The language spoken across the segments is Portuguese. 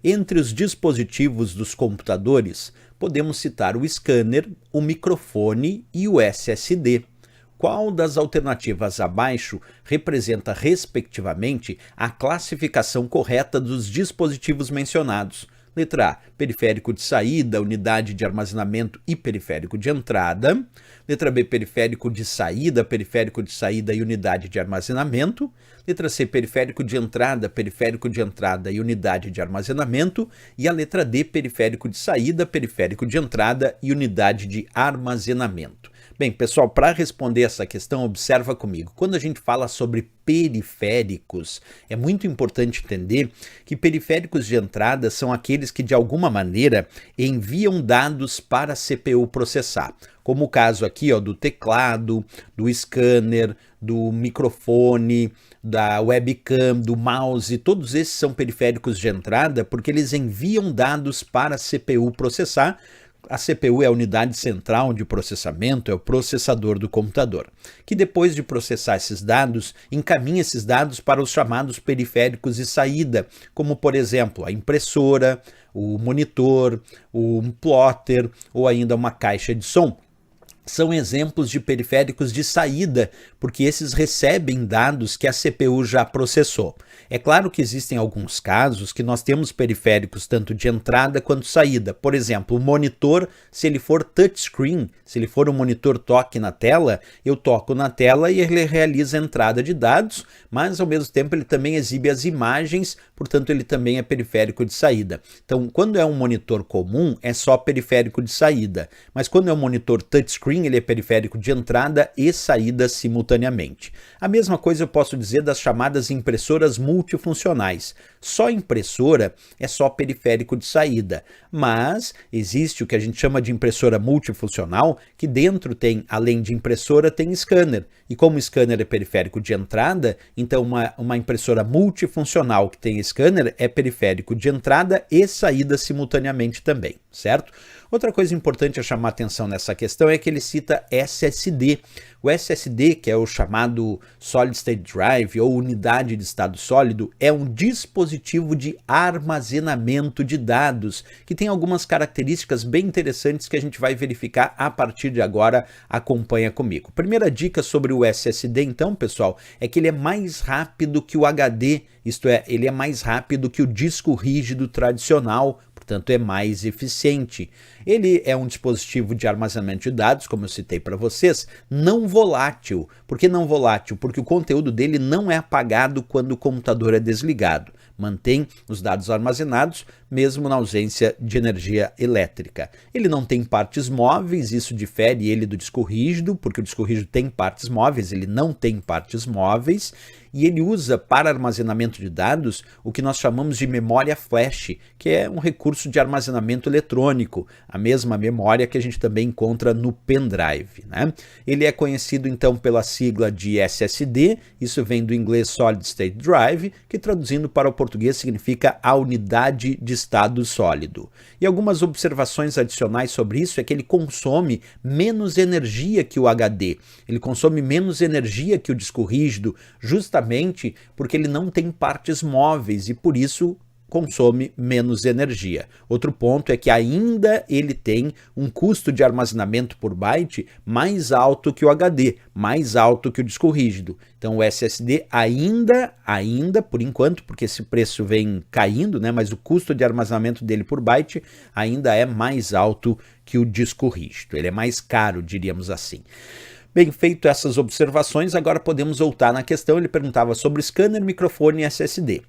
Entre os dispositivos dos computadores, podemos citar o scanner, o microfone e o SSD. Qual das alternativas abaixo representa, respectivamente, a classificação correta dos dispositivos mencionados? Letra A, periférico de saída, unidade de armazenamento e periférico de entrada. Letra B, periférico de saída e unidade de armazenamento. Letra C, periférico de entrada e unidade de armazenamento. E a letra D, periférico de saída e unidade de armazenamento. Bem, pessoal, para responder essa questão, observa comigo. Quando a gente fala sobre periféricos, é muito importante entender que periféricos de entrada são aqueles que, de alguma maneira, enviam dados para a CPU processar. Como o caso aqui, do teclado, do scanner, do microfone, da webcam, do mouse, todos esses são periféricos de entrada porque eles enviam dados para a CPU processar. A CPU é a unidade central de processamento, é o processador do computador, que depois de processar esses dados, encaminha esses dados para os chamados periféricos de saída, como por exemplo a impressora, o monitor, o plotter ou ainda uma caixa de som. São exemplos de periféricos de saída, porque esses recebem dados que a CPU já processou. É claro que existem alguns casos que nós temos periféricos tanto de entrada quanto saída. Por exemplo, o monitor, se ele for touchscreen, se ele for um monitor toque na tela, eu toco na tela e ele realiza a entrada de dados, mas ao mesmo tempo ele também exibe as imagens, portanto ele também é periférico de saída. Então, quando é um monitor comum, é só periférico de saída, mas quando é um monitor touchscreen, ele é periférico de entrada e saída simultaneamente. A mesma coisa eu posso dizer das chamadas impressoras multifuncionais. Só impressora é só periférico de saída, mas existe o que a gente chama de impressora multifuncional, que dentro tem, além de impressora, tem scanner. E como o scanner é periférico de entrada, então uma impressora multifuncional que tem scanner é periférico de entrada e saída simultaneamente também, certo? Outra coisa importante a chamar atenção nessa questão é que ele cita SSD. O SSD, que é o chamado Solid State Drive ou unidade de estado sólido, é um dispositivo de armazenamento de dados que tem algumas características bem interessantes que a gente vai verificar a partir de agora. Acompanha comigo. Primeira dica sobre o SSD, então, pessoal, é que ele é mais rápido que o HD, isto é, ele é mais rápido que o disco rígido tradicional, portanto é mais eficiente. Ele é um dispositivo de armazenamento de dados, como eu citei para vocês, não volátil. Por que não volátil? Porque o conteúdo dele não é apagado quando o computador é desligado. Mantém os dados armazenados, mesmo na ausência de energia elétrica. Ele não tem partes móveis, isso difere ele do disco rígido, porque o disco rígido tem partes móveis, ele não tem partes móveis, e ele usa para armazenamento de dados o que nós chamamos de memória flash, que é um recurso de armazenamento eletrônico, a mesma memória que a gente também encontra no pendrive, né? Ele é conhecido então pela sigla de SSD, isso vem do inglês Solid State Drive, que traduzindo para o português significa a unidade de estado sólido. E algumas observações adicionais sobre isso é que ele consome menos energia que o HD, ele consome menos energia que o disco rígido, justamente porque ele não tem partes móveis e por isso consome menos energia. Outro ponto é que ainda ele tem um custo de armazenamento por byte mais alto que o HD, mais alto que o disco rígido. Então o SSD ainda, por enquanto, porque esse preço vem caindo, né, mas o custo de armazenamento dele por byte ainda é mais alto que o disco rígido. Ele é mais caro, diríamos assim. Bem, feito essas observações, agora podemos voltar na questão. Ele perguntava sobre scanner, microfone e SSD.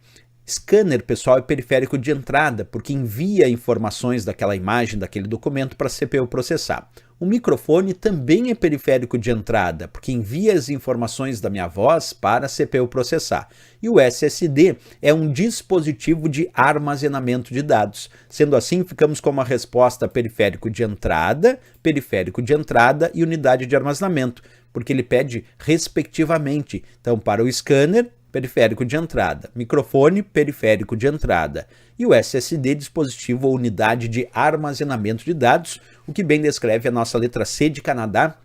Scanner, pessoal, é periférico de entrada, porque envia informações daquela imagem, daquele documento para a CPU processar. O microfone também é periférico de entrada, porque envia as informações da minha voz para a CPU processar. E o SSD é um dispositivo de armazenamento de dados. Sendo assim, ficamos com uma resposta periférico de entrada e unidade de armazenamento, porque ele pede respectivamente. Então, para o scanner, periférico de entrada, microfone, periférico de entrada, e o SSD, dispositivo ou unidade de armazenamento de dados, o que bem descreve a nossa letra C de Canadá,